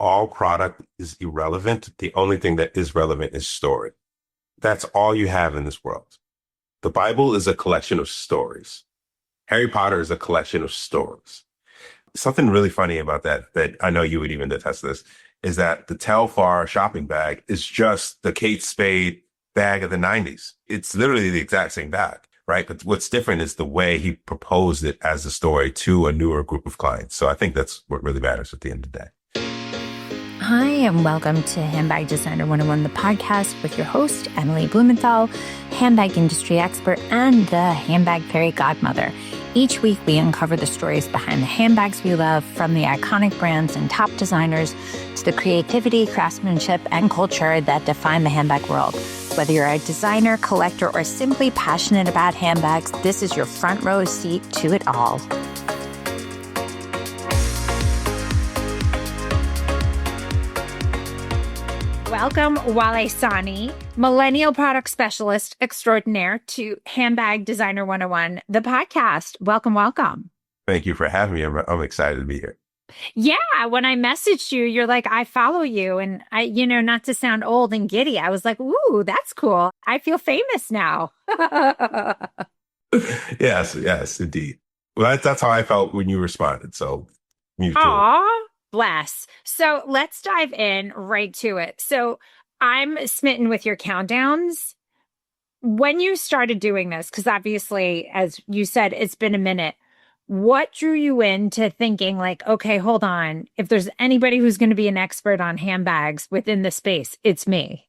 all product is irrelevant. The only thing that is relevant is story. That's all you have in this world. The Bible is a collection of stories. Harry Potter is a collection of stories. Something really funny about that I know you would even attest to this, is that the Telfar shopping bag is just the Kate Spade bag of the 90s. It's literally the exact same bag, right? But what's different is the way he proposed it as a story to a newer group of clients. So I think that's what really matters at the end of the day. Hi, and welcome to Handbag Designer 101, the podcast with your host, Emily Blumenthal, handbag industry expert and the handbag fairy godmother. Each week, we uncover the stories behind the handbags we love, from the iconic brands and top designers to the creativity, craftsmanship, and culture that define the handbag world. Whether you're a designer, collector, or simply passionate about handbags, this is your front row seat to it all. Welcome, Wale Sani, Millennial Product Specialist Extraordinaire, to Handbag Designer 101, the podcast. Welcome, welcome. Thank you for having me. I'm excited to be here. Yeah, when I messaged you, you're like, I follow you. And not to sound old and giddy, I was like, ooh, that's cool. I feel famous now. Yes, indeed. Well, that's how I felt when you responded. So mutual. Aw. Bless. So let's dive in right to it. So I'm smitten with your countdowns. When you started doing this, because obviously, as you said, it's been a minute, what drew you into thinking like, okay, hold on, if there's anybody who's going to be an expert on handbags within the space, it's me?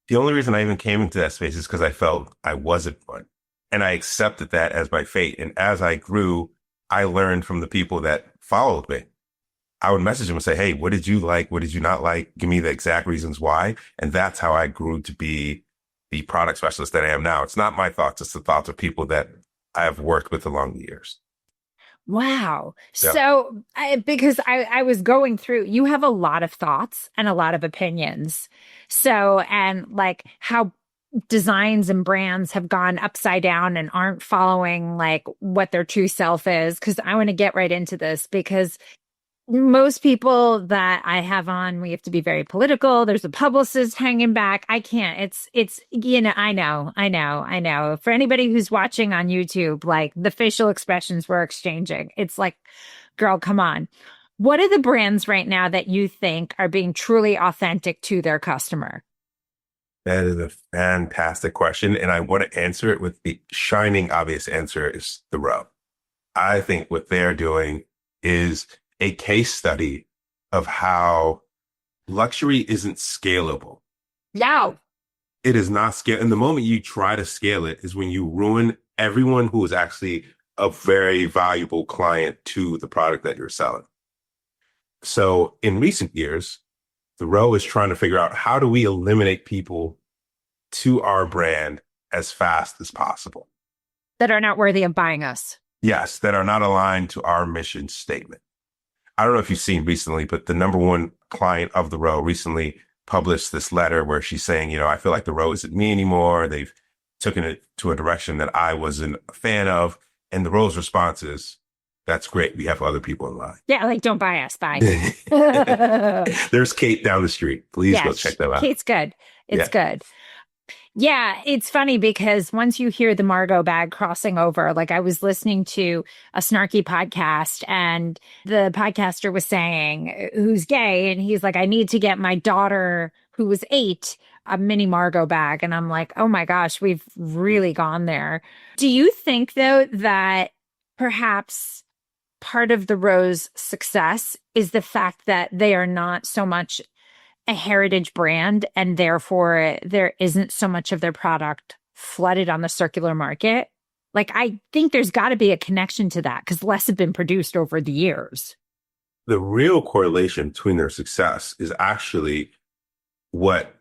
The only reason I even came into that space is because I felt I wasn't one. And I accepted that as my fate. And as I grew, I learned from the people that followed me. I would message them and say, hey, what did you like? What did you not like? Give me the exact reasons why. And that's how I grew to be the product specialist that I am now. It's not my thoughts. It's the thoughts of people that I have worked with along the years. Wow. Yeah. So because I was going through, you have a lot of thoughts and a lot of opinions. So, and like how designs and brands have gone upside down and aren't following like what their true self is. Because I want to get right into this, because most people that I have on, we have to be very political. There's a publicist hanging back. I can't. It's, I know. For anybody who's watching on YouTube, like the facial expressions we're exchanging, it's like, girl, come on. What are the brands right now that you think are being truly authentic to their customer? That is a fantastic question. And I want to answer it with the shining obvious answer is the 𝐉𝐸. I think what they're doing is a case study of how luxury isn't scalable. No. It is not scale. And the moment you try to scale it is when you ruin everyone who is actually a very valuable client to the product that you're selling. So in recent years, the 𝐉𝐸 is trying to figure out, how do we eliminate people to our brand as fast as possible? That are not worthy of buying us. Yes, that are not aligned to our mission statement. I don't know if you've seen recently, but the number one client of the 𝐉𝐸 recently published this letter where she's saying, I feel like the 𝐉𝐸 isn't me anymore. They've taken it to a direction that I wasn't a fan of. And the 𝐉𝐸's response is, that's great. We have other people in line. Yeah, like, don't buy us. Bye. There's Kate down the street. Please go check them out. Kate's good. It's good. Yeah, it's funny because once you hear the Margot bag crossing over, like I was listening to a snarky podcast and the podcaster was saying, who's gay, and he's like, I need to get my daughter, who was 8, a mini Margot bag. And I'm like, oh my gosh, we've really gone there. Do you think though that perhaps part of the 𝐉𝐸's success is the fact that they are not so much a heritage brand, and therefore there isn't so much of their product flooded on the circular market? Like, I think there's got to be a connection to that because less have been produced over the years. The real correlation between their success is actually what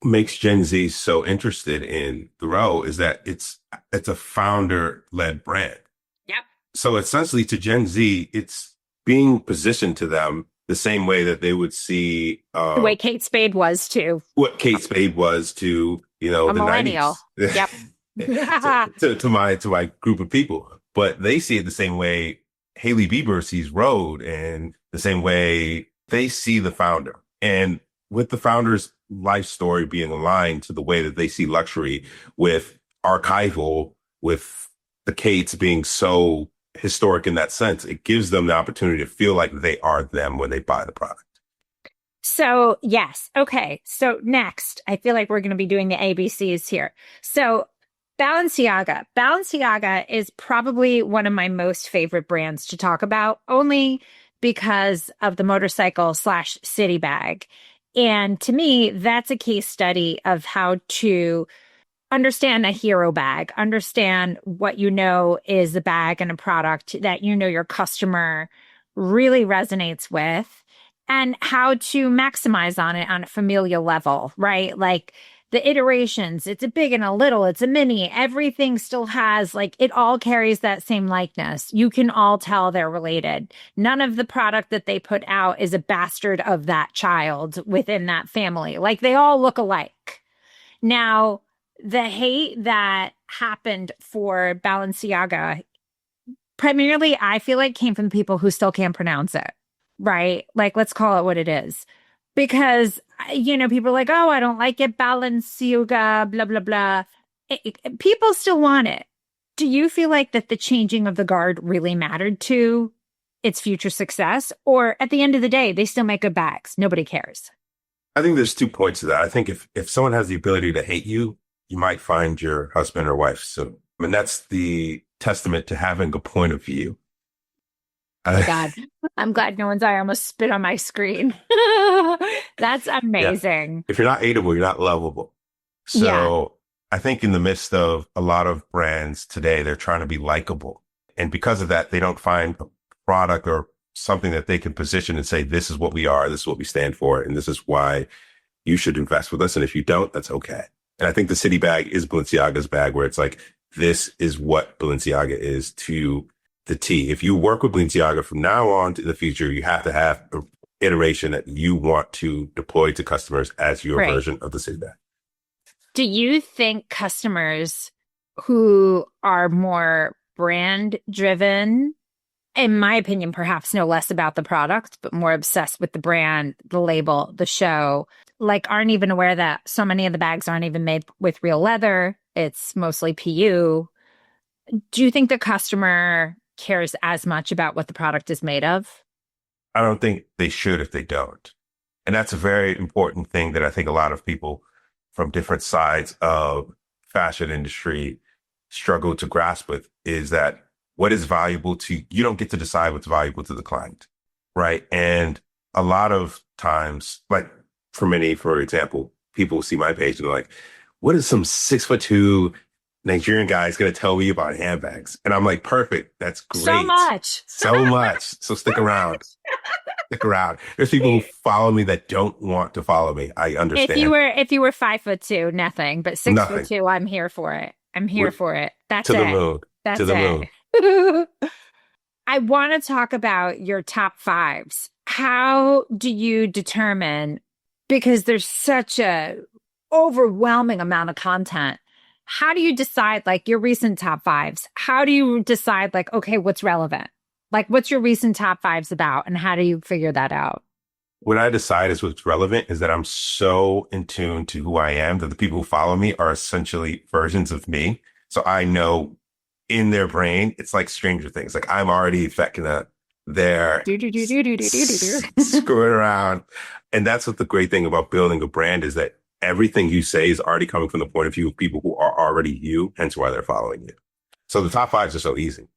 makes Gen Z so interested in the 𝐉𝐸 is that it's a founder-led brand. Yep. So essentially to Gen Z, it's being positioned to them the same way that they would see the way Kate Spade was to what Kate Spade was to a the millennial. 90s. Yep. to my group of people, but they see it the same way Hailey Bieber sees Road, and the same way they see the founder. And with the founder's life story being aligned to the way that they see luxury with archival, with the Kates being so historic in that sense, it gives them the opportunity to feel like they are them when they buy the product. So, yes. Okay. So next, I feel like we're going to be doing the ABCs here. So Balenciaga. Balenciaga is probably one of my most favorite brands to talk about, only because of the motorcycle/city bag. And to me, that's a case study of how to understand a hero bag, understand what you know is a bag and a product that you know your customer really resonates with, and how to maximize on it on a familial level, right? Like the iterations, it's a big and a little, it's a mini, everything still has, like, it all carries that same likeness. You can all tell they're related. None of the product that they put out is a bastard of that child within that family. Like, they all look alike. Now, the hate that happened for Balenciaga, primarily, I feel like came from people who still can't pronounce it, right? Like, let's call it what it is. Because, people are like, oh, I don't like it, Balenciaga, blah, blah, blah. People still want it. Do you feel like that the changing of the guard really mattered to its future success? Or at the end of the day, they still make good bags. Nobody cares. I think there's 2 points to that. I think if someone has the ability to hate you, you might find your husband or wife soon. And that's the testament to having a point of view. God, I'm glad no one's. I almost spit on my screen. That's amazing. Yeah. If you're not hateable, you're not lovable. So I think in the midst of a lot of brands today, they're trying to be likable. And because of that, they don't find a product or something that they can position and say, this is what we are, this is what we stand for, and this is why you should invest with us. And if you don't, that's okay. And I think the city bag is Balenciaga's bag, where it's like, this is what Balenciaga is to the T. If you work with Balenciaga from now on to the future, you have to have an iteration that you want to deploy to customers as your version of the city bag. Do you think customers who are more brand driven, in my opinion, perhaps know less about the product, but more obsessed with the brand, the label, the show, like aren't even aware that so many of the bags aren't even made with real leather? It's mostly PU. Do you think the customer cares as much about what the product is made of? I don't think they should if they don't. And that's a very important thing that I think a lot of people from different sides of fashion industry struggle to grasp with, is that what is valuable to you don't get to decide what's valuable to the client, right? And a lot of times, like for example, people see my page and they're like, what is some 6'2" Nigerian guys going to tell me about handbags? And I'm like, perfect. That's great. So much. So much. So stick around. Stick around. There's people who follow me that don't want to follow me. I understand. If you were 5'2", nothing, but 6'2", I'm here for it. I'm here for it. That's to it. The moon. That's to the it. moon. I want to talk about your top fives. How do you determine, because there's such a overwhelming amount of content, how do you decide, like, your recent top fives? How do you decide, like, okay, what's relevant? Like, what's your recent top fives about, and how do you figure that out? What I decide is what's relevant is that I'm so in tune to who I am that the people who follow me are essentially versions of me. So I know in their brain, it's like Stranger Things. Like, I'm already affecting they're screwing around. And that's what the great thing about building a brand is, that everything you say is already coming from the point of view of people who are already you, hence why they're following you. So the top fives are so easy.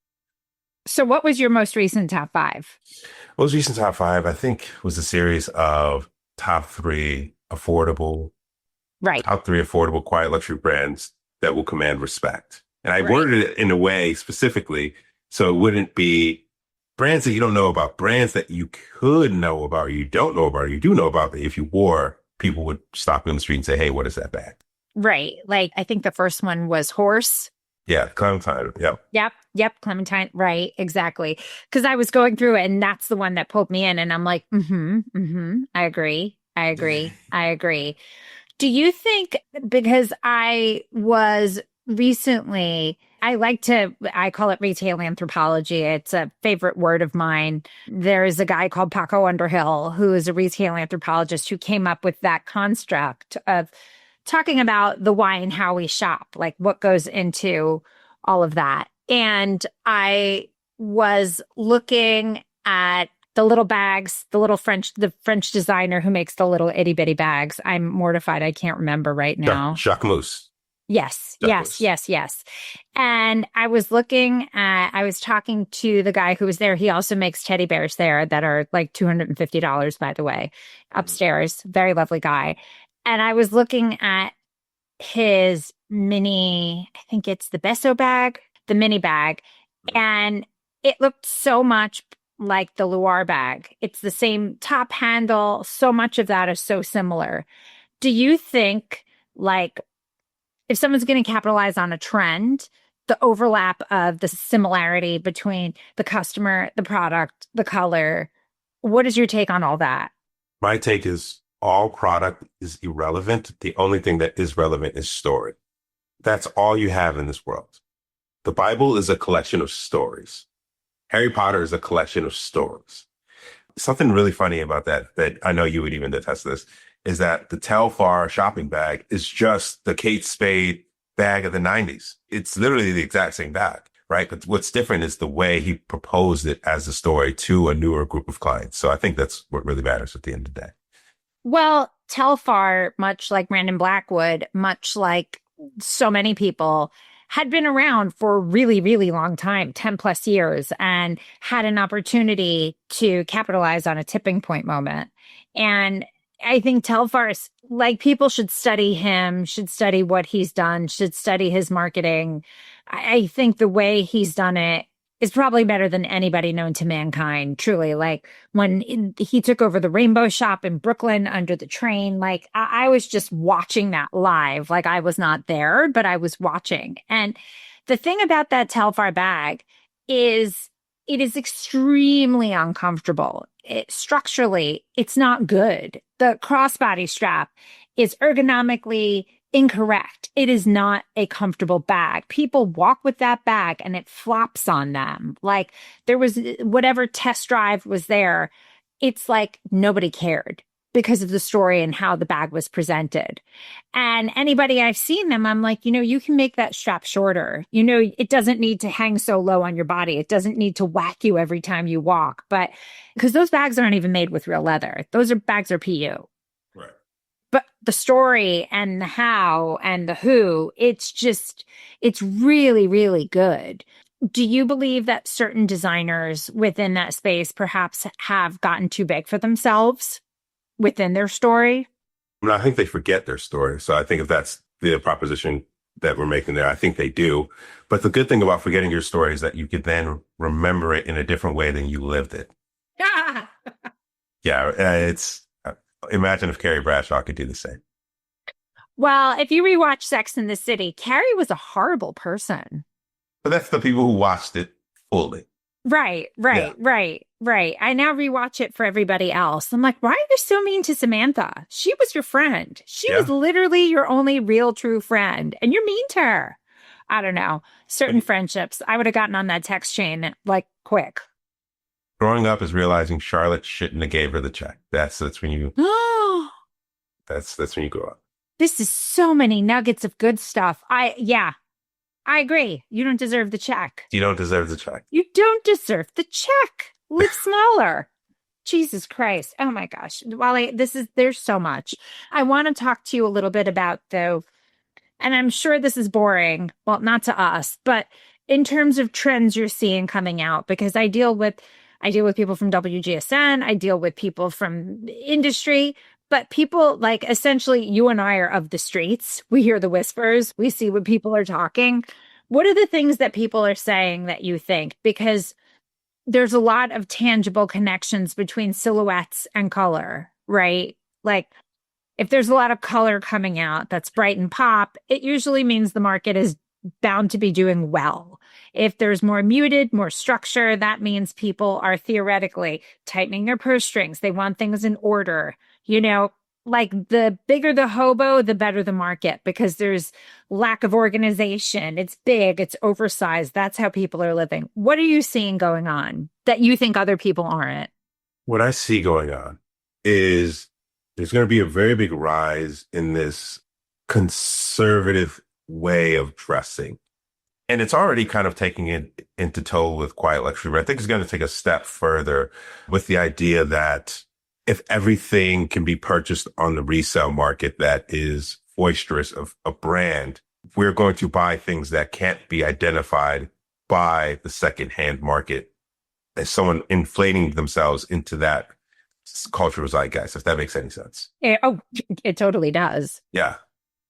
So what was your most recent top five? Most recent top five, I think, was a series of top three affordable quiet luxury brands that will command respect. And I worded it in a way specifically so it wouldn't be brands that you don't know about, brands that you could know about, or you don't know about, or you do know about, that if you wore, people would stop you on the street and say, hey, what is that bag? Right. Like, I think the first one was Horse. Yeah, Clementine. Yep. Clementine. Right. Exactly. Because I was going through it, and that's the one that pulled me in. And I'm like, I agree. Do you think, because I was recently I call it retail anthropology. It's a favorite word of mine. There is a guy called Paco Underhill, who is a retail anthropologist who came up with that construct of talking about the why and how we shop, like what goes into all of that. And I was looking at the little bags, the French designer who makes the little itty bitty bags. I'm mortified. I can't remember right now. 𝐷𝐸𝐻𝐿𝐻. Yes, Douglas. yes. And I was talking to the guy who was there. He also makes teddy bears there that are like $250, by the way, upstairs. Very lovely guy. And I was looking at his mini, I think it's the Besso bag, the mini bag. And it looked so much like the Loire bag. It's the same top handle. So much of that is so similar. Do you think, like, if someone's going to capitalize on a trend, the overlap of the similarity between the customer, the product, the color, what is your take on all that? My take is all product is irrelevant. The only thing that is relevant is story. That's all you have in this world. The Bible is a collection of stories. Harry Potter is a collection of stories. Something really funny about that I know you would even attest to this, is that the Telfar shopping bag is just the Kate Spade bag of the 90s. It's literally the exact same bag, right? But what's different is the way he proposed it as a story to a newer group of clients. So I think that's what really matters at the end of the day. Well, Telfar, much like Brandon Blackwood, much like so many people, had been around for a really, really long time, 10 plus years, and had an opportunity to capitalize on a tipping point moment. And I think Telfar's, like, people should study him, should study what he's done, should study his marketing. I think the way he's done it is probably better than anybody known to mankind, truly. Like, when he took over the Rainbow Shop in Brooklyn under the train, like, I was just watching that live. Like, I was not there, but I was watching. And the thing about that Telfar bag is it is extremely uncomfortable. Structurally, it's not good. The crossbody strap is ergonomically incorrect. It is not a comfortable bag. People walk with that bag and it flops on them. Like, there was whatever test drive was there. It's like nobody cared because of the story and how the bag was presented. And anybody I've seen them, I'm like, you can make that strap shorter. It doesn't need to hang so low on your body. It doesn't need to whack you every time you walk. But because those bags aren't even made with real leather. Bags are PU. Right. But the story and the how and the who, it's really, really good. Do you believe that certain designers within that space perhaps have gotten too big for themselves within their story? I think they forget their story. So I think if that's the proposition that we're making there, I think they do. But the good thing about forgetting your story is that you could then remember it in a different way than you lived it. Yeah, imagine if Carrie Bradshaw could do the same. Well, if you rewatch Sex and the City, Carrie was a horrible person. But that's the people who watched it fully. Right. I now rewatch it for everybody else. I'm like, why are you so mean to Samantha? She was your friend. She was literally your only real true friend, and you're mean to her. I don't know. Certain friendships, I would have gotten on that text chain like quick. Growing up is realizing Charlotte shouldn't have gave her the check. That's when you that's when you grow up. This is so many nuggets of good stuff. I agree. You don't deserve the check. You don't deserve the check. You don't deserve the check. Live smaller. Jesus Christ. Oh my gosh. Wale, there's so much. I want to talk to you a little bit about, though, and I'm sure this is boring. Well, not to us, but in terms of trends you're seeing coming out, because I deal with people from WGSN. I deal with people from industry. But people, like, essentially, you and I are of the streets. We hear the whispers. We see what people are talking. What are the things that people are saying that you think? Because there's a lot of tangible connections between silhouettes and color, right? Like, if there's a lot of color coming out that's bright and pop, it usually means the market is bound to be doing well. If there's more muted, more structure, that means people are theoretically tightening their purse strings. They want things in order. like the bigger the hobo, the better the market, because there's lack of organization. It's big, it's oversized. That's how people are living. What are you seeing going on that you think other people aren't? What I see going on is there's going to be a very big rise in this conservative way of dressing. And it's already kind of taking it into tow with quiet luxury, but I think it's going to take a step further with the idea that if everything can be purchased on the resale market that is boisterous of a brand, we're going to buy things that can't be identified by the secondhand market as someone inflating themselves into that cultural zeitgeist, if that makes any sense. It totally does. Yeah.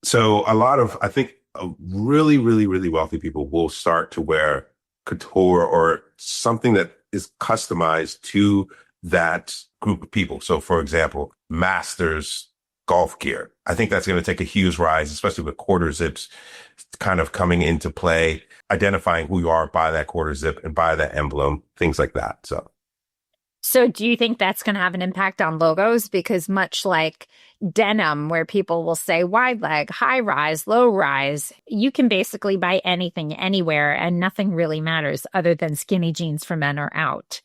So a lot of, I think, really, really, really wealthy people will start to wear couture or something that is customized to that group of people. So, for example, Masters golf gear. I think that's going to take a huge rise, especially with quarter zips kind of coming into play, identifying who you are by that quarter zip and by that emblem, things like that. So do you think that's going to have an impact on logos? Because much like denim, where people will say wide leg, high rise, low rise, you can basically buy anything anywhere and nothing really matters other than skinny jeans for men are out,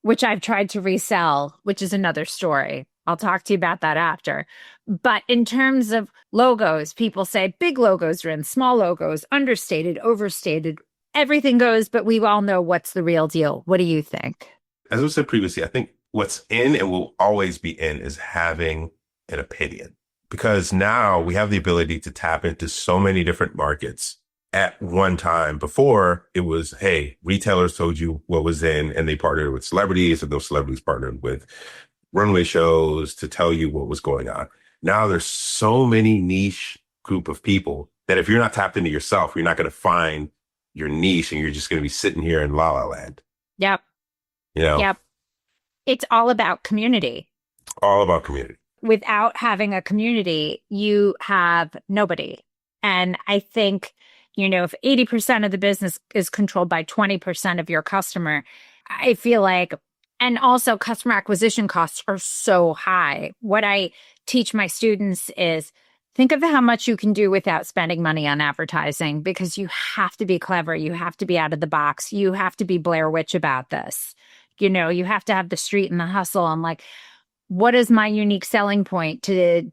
which I've tried to resell, which is another story. I'll talk to you about that after. But in terms of logos, people say big logos are in, small logos, understated, overstated, everything goes, but we all know what's the real deal. What do you think? As I said previously, I think what's in and will always be in is having an opinion, because now we have the ability to tap into so many different markets at one time. Before it was, hey, retailers told you what was in and they partnered with celebrities, and those celebrities partnered with runway shows to tell you what was going on. Now there's so many niche group of people that if you're not tapped into yourself, you're not going to find your niche and you're just going to be sitting here in la la land. Yep. You know? Yep. It's all about community. All about community. Without having a community, you have nobody. And I think, if 80% of the business is controlled by 20% of your customer, I feel like, and also customer acquisition costs are so high. What I teach my students is think of how much you can do without spending money on advertising, because you have to be clever. You have to be out of the box. You have to be Blair Witch about this. You have to have the street and the hustle. I'm like, what is my unique selling point to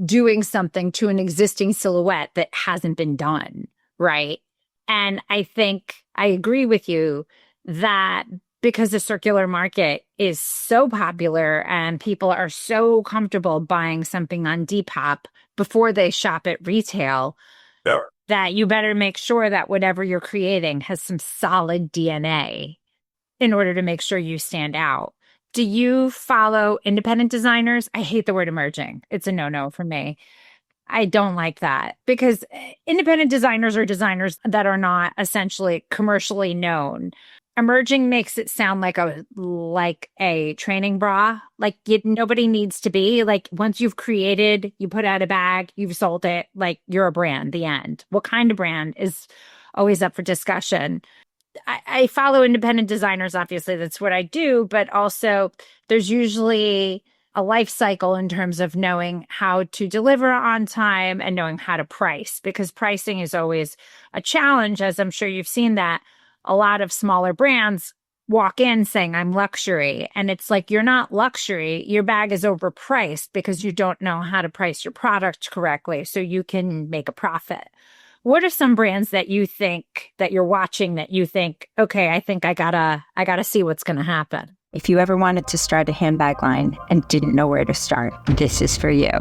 doing something to an existing silhouette that hasn't been done, right? And I think I agree with you that because the circular market is so popular and people are so comfortable buying something on Depop before they shop at retail, that you better make sure that whatever you're creating has some solid DNA in order to make sure you stand out. Do you follow independent designers? I hate the word emerging. It's a no-no for me. I don't like that, because independent designers are designers that are not essentially commercially known. Emerging makes it sound like a training bra. Like nobody needs to be. Like once you've created, you put out a bag, you've sold it, like you're a brand, the end. What kind of brand is always up for discussion. I follow independent designers, obviously, that's what I do, but also there's usually a life cycle in terms of knowing how to deliver on time and knowing how to price, because pricing is always a challenge, as I'm sure you've seen that a lot of smaller brands walk in saying, I'm luxury. And it's like, you're not luxury. Your bag is overpriced because you don't know how to price your product correctly so you can make a profit. What are some brands that you think that you're watching that you think, okay, I think I gotta see what's going to happen? If you ever wanted to start a handbag line and didn't know where to start, this is for you.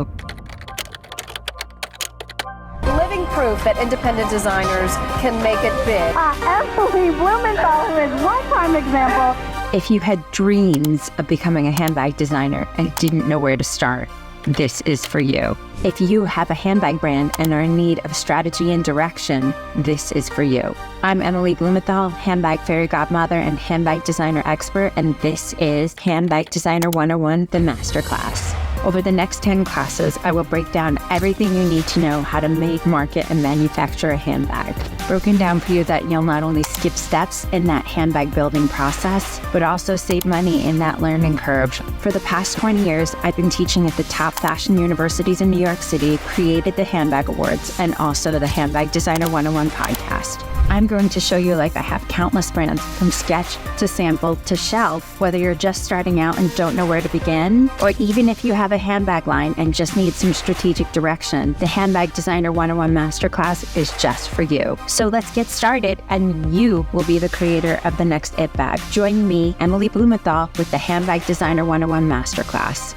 Living proof that independent designers can make it big. Emily Blumenthal is one prime example. If you had dreams of becoming a handbag designer and didn't know where to start, this is for you. If you have a handbag brand and are in need of strategy and direction, this is for you. I'm Emily Blumenthal, handbag fairy godmother and handbag designer expert, and this is Handbag Designer 101, the masterclass. Over the next 10 classes, I will break down everything you need to know how to make, market, and manufacture a handbag. broken down for you that you'll not only skip steps in that handbag building process, but also save money in that learning curve. For the past 20 years, I've been teaching at the top fashion universities in New York City, created the Handbag Awards, and also the Handbag Designer 101 podcast. I'm going to show you like I have countless brands from sketch to sample to shelf, whether you're just starting out and don't know where to begin, or even if you have a handbag line and just need some strategic direction, the Handbag Designer 101 Masterclass is just for you. So let's get started, and you will be the creator of the next it bag. Join me, Emily Blumenthal, with the Handbag Designer 101 Masterclass.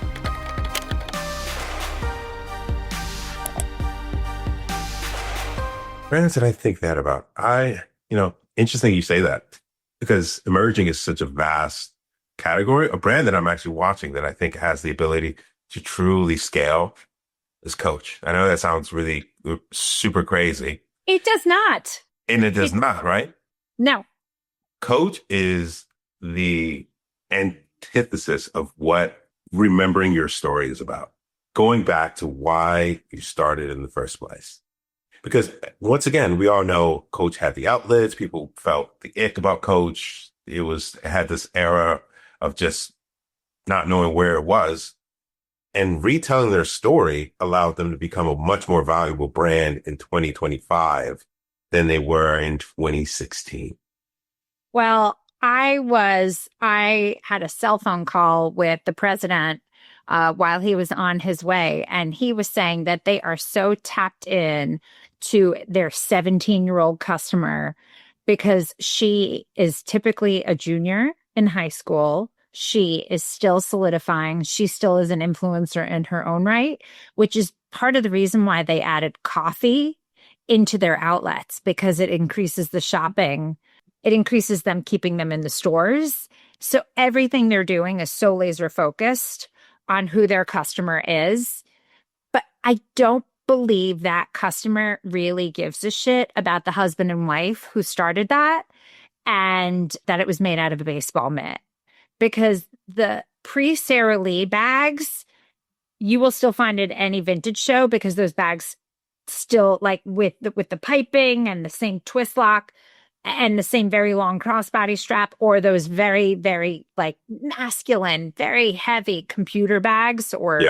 Brands that I think that about. Interesting you say that, because emerging is such a vast category. A brand that I'm actually watching that I think has the ability to truly scale is Coach. I know that sounds really super crazy. It does not. And it does not, right? No. Coach is the antithesis of what remembering your story is about. Going back to why you started in the first place. Because once again, we all know Coach had the outlets. People felt the ick about Coach. It had this era of just not knowing where it was. And retelling their story allowed them to become a much more valuable brand in 2025 than they were in 2016. Well, I had a cell phone call with the president while he was on his way. And he was saying that they are so tapped in to their 17-year-old customer because she is typically a junior in high school. She is still solidifying. She still is an influencer in her own right, which is part of the reason why they added coffee into their outlets, because it increases the shopping. It increases them keeping them in the stores. So everything they're doing is so laser focused on who their customer is. But I don't believe that customer really gives a shit about the husband and wife who started that and that it was made out of a baseball mitt. Because the pre-Sara Lee bags, you will still find it at any vintage show, because those bags still, like with the piping and the same twist lock and the same very long crossbody strap, or those very, very like masculine, very heavy computer bags, or,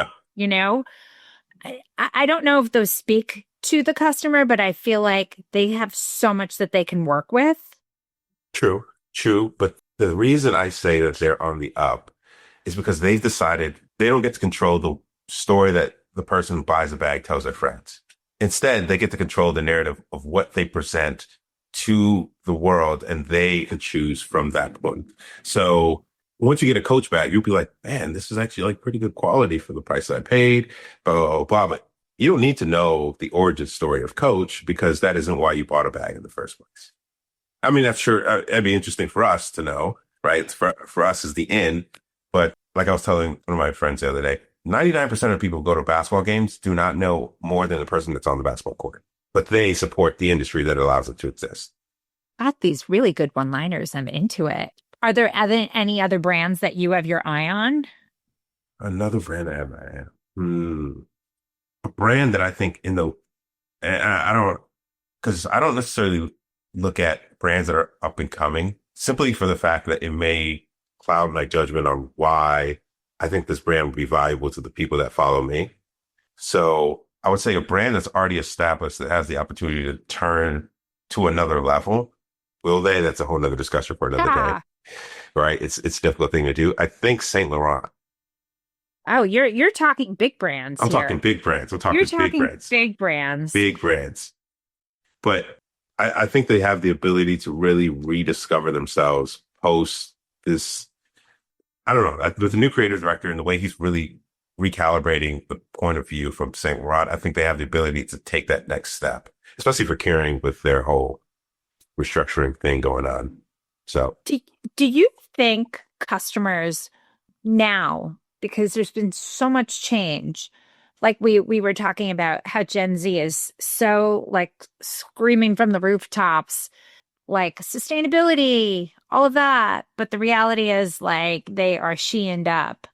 I don't know if those speak to the customer, but I feel like they have so much that they can work with. True. But the reason I say that they're on the up is because they've decided they don't get to control the story that the person who buys a bag tells their friends. Instead, they get to control the narrative of what they present to the world, and they can choose from that point. So once you get a Coach bag, you'll be like, man, this is actually like pretty good quality for the price I paid, blah, blah, blah, blah. But you don't need to know the origin story of Coach, because that isn't why you bought a bag in the first place. I mean, that's sure, it'd be interesting for us to know, right? For us is the end. But like I was telling one of my friends the other day, 99% of people who go to basketball games do not know more than the person that's on the basketball court, but they support the industry that allows it to exist. Got these really good one-liners. I'm into it. Are there any other brands that you have your eye on? Another brand I have my eye on. A brand that I think I don't necessarily look at brands that are up and coming simply for the fact that it may cloud my judgment on why I think this brand would be valuable to the people that follow me. So I would say a brand that's already established that has the opportunity to turn to another level. Will they? That's a whole nother discussion for another day. Right? It's a difficult thing to do. I think Saint Laurent. Oh, you're talking big brands. I'm talking big brands. I'm talking big brands. Big brands. Big brands. But I think they have the ability to really rediscover themselves post this. I don't know. With the new creative director and the way he's really recalibrating the point of view from Saint Laurent, I think they have the ability to take that next step, especially for Kering with their whole restructuring thing going on. So do you think customers now, because there's been so much change, like we were talking about how Gen Z is so like screaming from the rooftops, like sustainability, all of that. But the reality is like they are sheened up.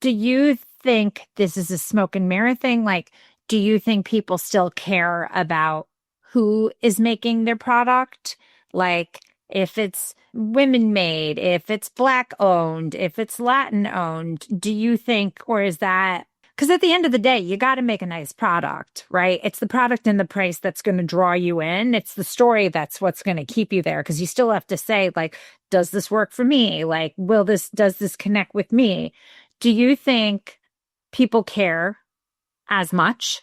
Do you think this is a smoke and mirror thing? Like, do you think people still care about who is making their product? Like if it's women made, if it's Black owned, if it's Latin owned, do you think, or is that, because at the end of the day, you got to make a nice product, right? It's the product and the price that's going to draw you in. It's the story that's what's going to keep you there, because you still have to say, like, does this work for me? Like, does this connect with me? Do you think people care as much?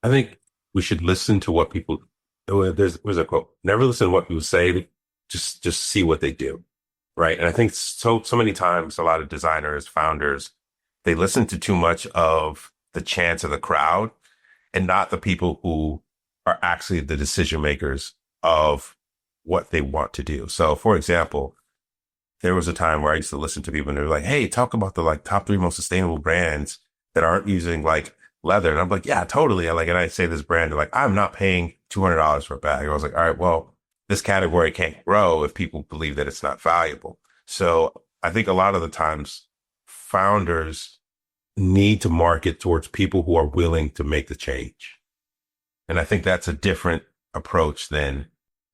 I think we should listen to what people, there's a quote, never listen to what people say, just see what they do. Right. And I think so many times, a lot of designers, founders, they listen to too much of the chants of the crowd and not the people who are actually the decision makers of what they want to do. So, for example, there was a time where I used to listen to people and they were like, hey, talk about the like top 3 most sustainable brands that aren't using like leather. And I'm like, yeah, totally. And I say this brand, they're like, I'm not paying $200 for a bag. And I was like, all right, well, this category can't grow if people believe that it's not valuable. So I think a lot of the times founders need to market towards people who are willing to make the change. And I think that's a different approach than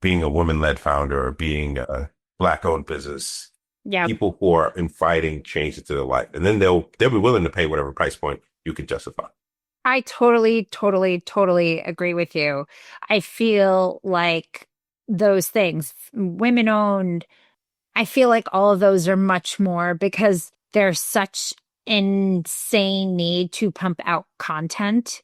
being a woman-led founder or being a Black-owned business. Yeah. People who are inviting change into their life. And then they'll be willing to pay whatever price point you can justify. I totally agree with you. I feel like those things, women owned, I feel like all of those are much more because there's such insane need to pump out content,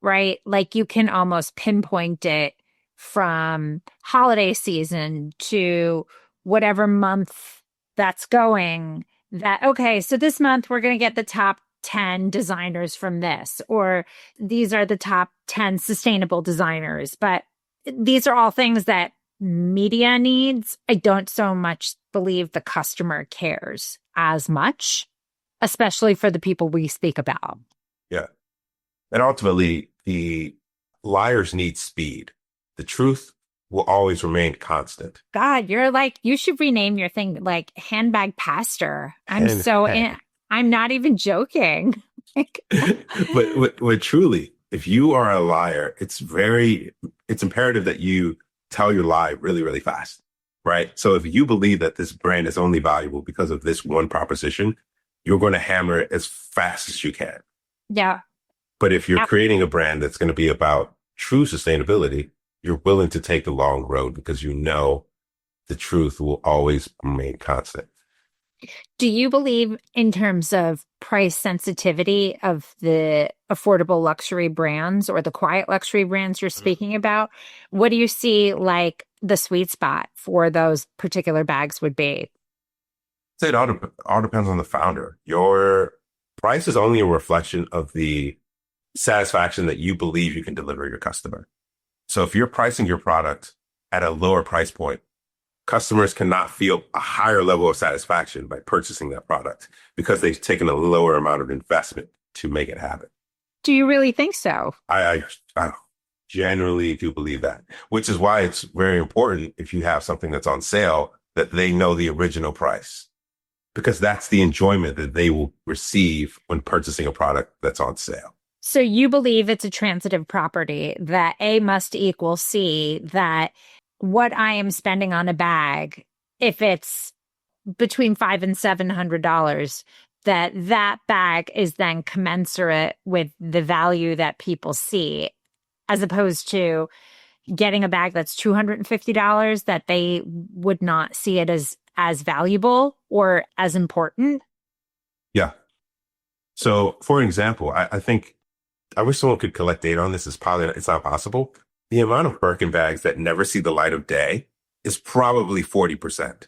right? Like you can almost pinpoint it from holiday season to whatever month that's going, that, okay, so this month we're going to get the top 10 designers from this, or these are the top 10 sustainable designers. But these are all things that media needs. I don't so much believe the customer cares as much, especially for the people we speak about. Yeah. And ultimately, the liars need speed. The truth will always remain constant. God, you should rename your thing like Handbag Pastor. I'm not even joking. but truly, if you are a liar, it's imperative that you tell your lie really, really fast, right? So if you believe that this brand is only valuable because of this one proposition, you're going to hammer it as fast as you can. Yeah. But if you're creating a brand that's going to be about true sustainability, you're willing to take the long road because you know the truth will always remain constant. Do you believe in terms of price sensitivity of the affordable luxury brands or the quiet luxury brands you're speaking about? What do you see like the sweet spot for those particular bags would be? It all depends on the founder. Your price is only a reflection of the satisfaction that you believe you can deliver your customer. So if you're pricing your product at a lower price point, customers cannot feel a higher level of satisfaction by purchasing that product because they've taken a lower amount of investment to make it happen. Do you really think so? I generally do believe that, which is why it's very important if you have something that's on sale that they know the original price, because that's the enjoyment that they will receive when purchasing a product that's on sale. So you believe it's a transitive property that A must equal C, that what I am spending on a bag, if it's between $500 and $700, that bag is then commensurate with the value that people see, as opposed to getting a bag that's $250 that they would not see it as valuable or as important. Yeah. So for example, I think I wish someone could collect data on this. It's not possible. The amount of Birkin bags that never see the light of day is probably 40%.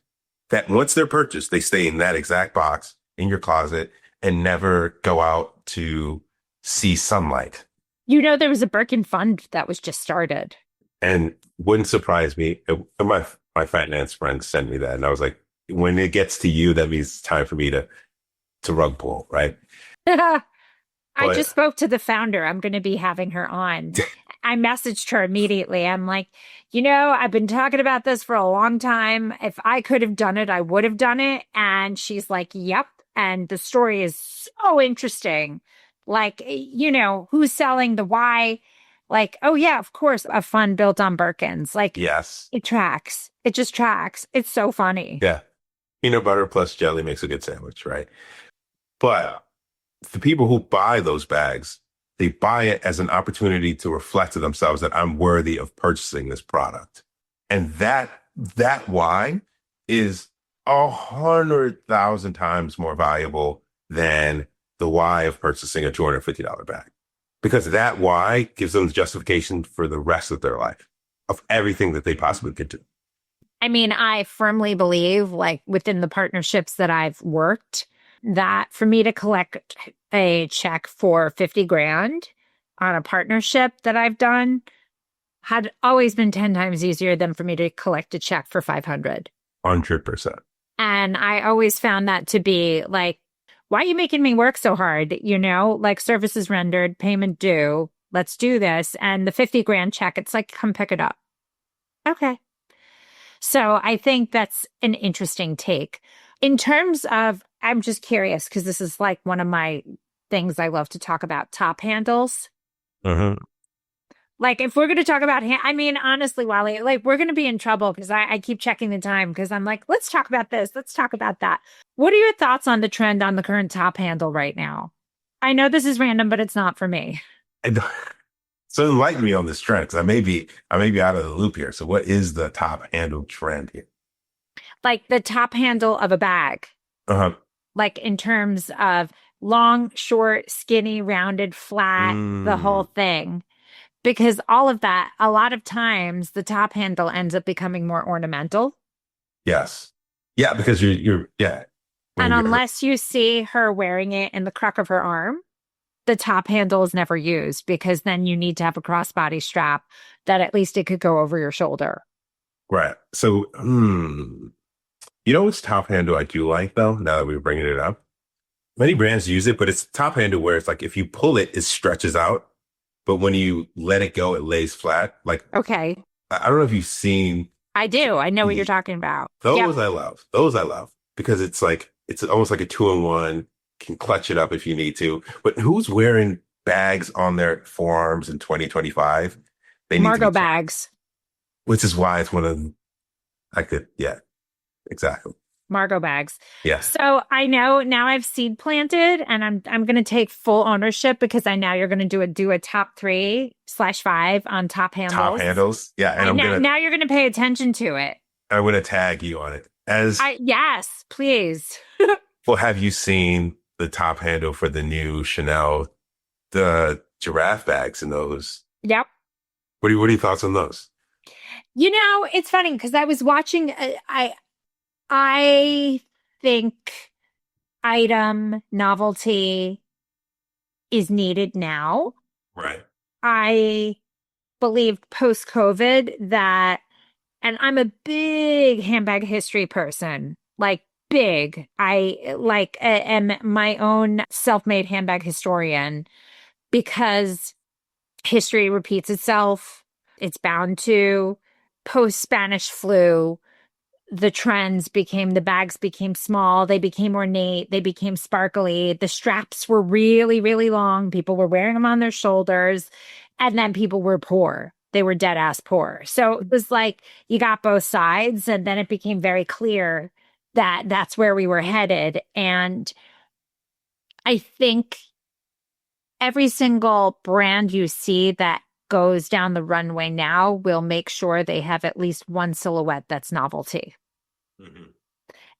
That once they're purchased, they stay in that exact box in your closet and never go out to see sunlight. You know, there was a Birkin fund that was just started. And wouldn't surprise me. My finance friends sent me that. And I was like, when it gets to you, that means it's time for me to rug pull, right? I just spoke to the founder. I'm going to be having her on. I messaged her immediately. I'm like, I've been talking about this for a long time. If I could have done it, I would have done it. And she's like, yep. And the story is so interesting. Like, who's selling the why Like, oh yeah, of course, a fun built on Birkins. Like, Yes. it tracks. It just tracks. It's so funny. Yeah. Peanut butter plus jelly makes a good sandwich, right? But the people who buy those bags, they buy it as an opportunity to reflect to themselves that I'm worthy of purchasing this product. And that why is 100,000 times more valuable than the why of purchasing a $250 bag. Because that why gives them the justification for the rest of their life of everything that they possibly could do. I mean, I firmly believe, like within the partnerships that I've worked, that for me to collect a check for 50 grand on a partnership that I've done had always been 10 times easier than for me to collect a check for 500. 100%. And I always found that to be like, why are you making me work so hard? You know, like services rendered, payment due. Let's do this. And the 50 grand check, it's like, come pick it up. Okay. So I think that's an interesting take. In terms of, I'm just curious, because this is like one of my things I love to talk about, top handles. Mm-hmm. Like if we're going to talk about, I mean, honestly, Wale, like we're going to be in trouble because I keep checking the time because I'm like, let's talk about this. Let's talk about that. What are your thoughts on the trend on the current top handle right now? I know this is random, but it's not for me. So enlighten me on this trend because I may be out of the loop here. So what is the top handle trend here? Like the top handle of a bag. Uh-huh. Like in terms of long, short, skinny, rounded, flat, the whole thing. Because all of that, a lot of times the top handle ends up becoming more ornamental. Yes. Yeah, because you're yeah. And unless you see her wearing it in the crook of her arm, the top handle is never used because then you need to have a crossbody strap that at least it could go over your shoulder. Right. So, you know which top handle I do like though, now that we're bringing it up? Many brands use it, but it's top handle where it's like if you pull it, it stretches out. But when you let it go, it lays flat. Like, okay. I don't know if you've seen. I do. I know what you're talking about. Those yep. I love. Those I love because it's like, it's almost like a 2-in-1, can clutch it up if you need to. But who's wearing bags on their forearms in 2025? Margot bags. Which is why it's one of them. Yeah, exactly. Margot bags. Yeah. So I know now I've seed planted and I'm going to take full ownership because I know you're going to do a top 3/5 on top handles. Top handles. Yeah. And now you're going to pay attention to it. I'm going to tag you on it yes, please. Well, have you seen the top handle for the new Chanel, the giraffe bags in those? Yep. What are your thoughts on those? You know, it's funny because I was watching, I think item novelty is needed now. Right. I believe post-COVID that, and I'm a big handbag history person, like big. I am my own self-made handbag historian because history repeats itself. It's bound to. Post-Spanish flu, the bags became small, they became ornate, they became sparkly. The straps were really, really long. People were wearing them on their shoulders. And then people were poor. They were dead ass poor. So it was like you got both sides. And then it became very clear that that's where we were headed. And I think every single brand you see that goes down the runway now will make sure they have at least one silhouette that's novelty. Mm-hmm.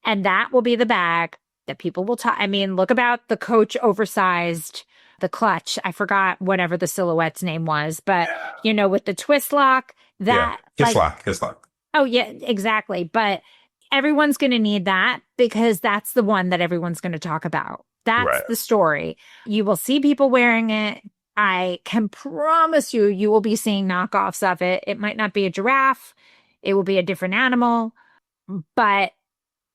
And that will be the bag that people will talk. I mean, look about the Coach oversized, the clutch. I forgot whatever the silhouette's name was, but you know, with the twist lock, Kiss lock. Oh yeah, exactly. But everyone's going to need that because that's the one that everyone's going to talk about. That's the story. You will see people wearing it. I can promise you will be seeing knockoffs of it. It might not be a giraffe. It will be a different animal. But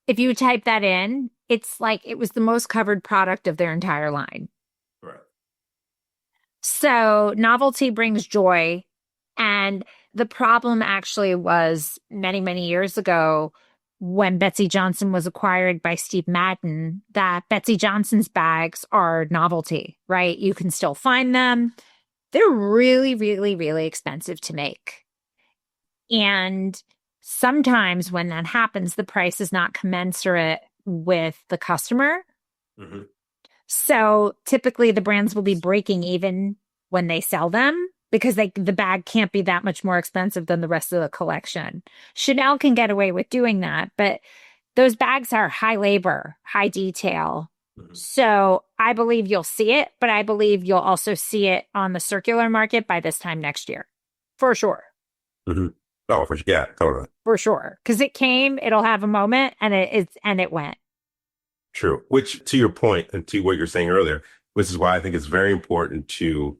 if you type that in, it's like it was the most covered product of their entire line. Right. So novelty brings joy. And the problem actually was many, many years ago when Betsey Johnson was acquired by Steve Madden, that Betsey Johnson's bags are novelty, right? You can still find them. they're really, really, really expensive to make. And sometimes when that happens, the price is not commensurate with the customer. Mm-hmm. So typically the brands will be breaking even when they sell them because the bag can't be that much more expensive than the rest of the collection. Chanel can get away with doing that, but those bags are high labor, high detail. Mm-hmm. So I believe you'll see it, but I believe you'll also see it on the circular market by this time next year. For sure. Mm-hmm. Oh, for sure. Yeah, totally. For sure. Because it'll have a moment and it went. True. Which, to your point and to what you're saying earlier, which is why I think it's very important to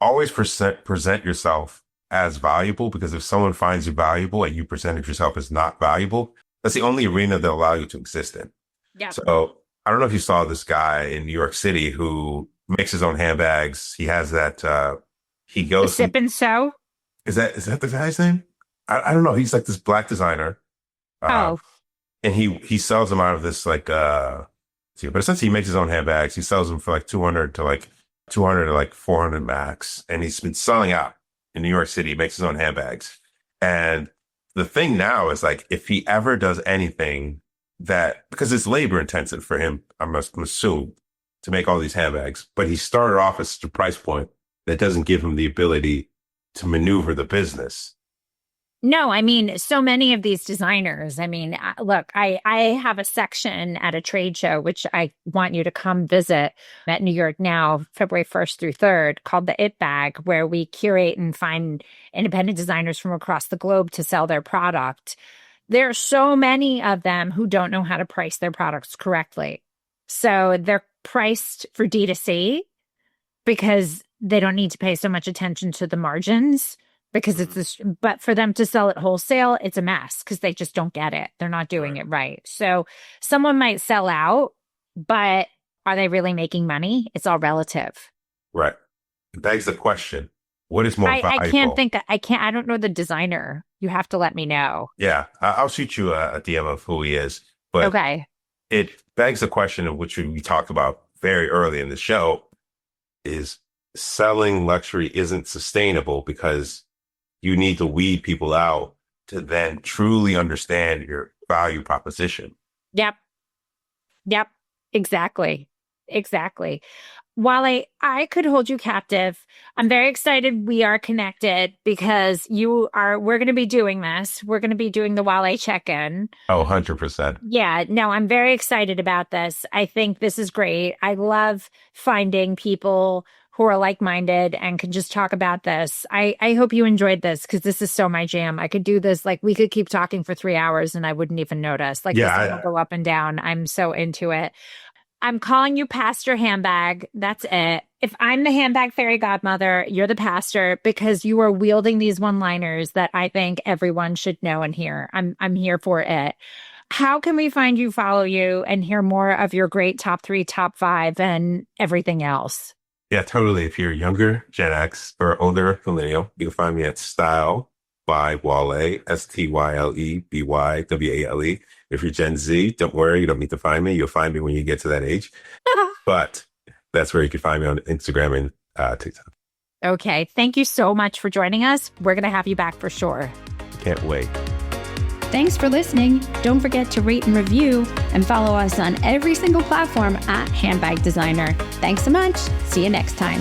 always present yourself as valuable, because if someone finds you valuable and you presented yourself as not valuable, that's the only arena they'll allow you to exist in. Yeah. So I don't know if you saw this guy in New York City who makes his own handbags. He has that, he goes. Sip and Sew? Is that the guy's name? I don't know. He's like this black designer. Oh. And he sells them out of this but essentially he makes his own handbags. He sells them for like 200 to 400 max. And he's been selling out in New York City. He makes his own handbags. And the thing now is like, if he ever does anything because it's labor intensive for him, I'm assume, to make all these handbags, but he started off at such a price point that doesn't give him the ability to maneuver the business. No, I mean, so many of these designers, I mean, look, I have a section at a trade show, which I want you to come visit at New York Now, February 1st through 3rd, called the It Bag, where we curate and find independent designers from across the globe to sell their product. There are so many of them who don't know how to price their products correctly. So they're priced for D2C because they don't need to pay so much attention to the margins, because it's this, but for them to sell it wholesale, it's a mess because they just don't get it. They're not doing it right. So someone might sell out, but are they really making money? It's all relative. Right. It begs the question, what is more valuable? I don't know the designer. You have to let me know. Yeah. I'll shoot you a DM of who he is. But okay. It begs the question of which we talked about very early in the show is selling luxury isn't sustainable because you need to weed people out to then truly understand your value proposition. Yep. Exactly. Wale, I could hold you captive. I'm very excited we are connected because we're going to be doing this. We're going to be doing the Wale check-in. Oh, 100%. Yeah, no, I'm very excited about this. I think this is great. I love finding people who are like-minded and can just talk about this. I hope you enjoyed this because this is so my jam. I could do this, we could keep talking for 3 hours and I wouldn't even notice. This will go up and down. I'm so into it. I'm calling you Pastor Handbag. That's it. If I'm the handbag fairy godmother, you're the pastor because you are wielding these one-liners that I think everyone should know and hear. I'm here for it. How can we find you, follow you, and hear more of your great top 3, top 5, and everything else? Yeah, totally. If you're younger, Gen X, or older, millennial, you can find me at Style by Wale, STYLEBYWALE. If you're Gen Z, don't worry, you don't need to find me. You'll find me when you get to that age. But that's where you can find me on Instagram and TikTok. Okay. Thank you so much for joining us. We're going to have you back for sure. Can't wait. Thanks for listening. Don't forget to rate and review and follow us on every single platform at Handbag Designer. Thanks so much. See you next time.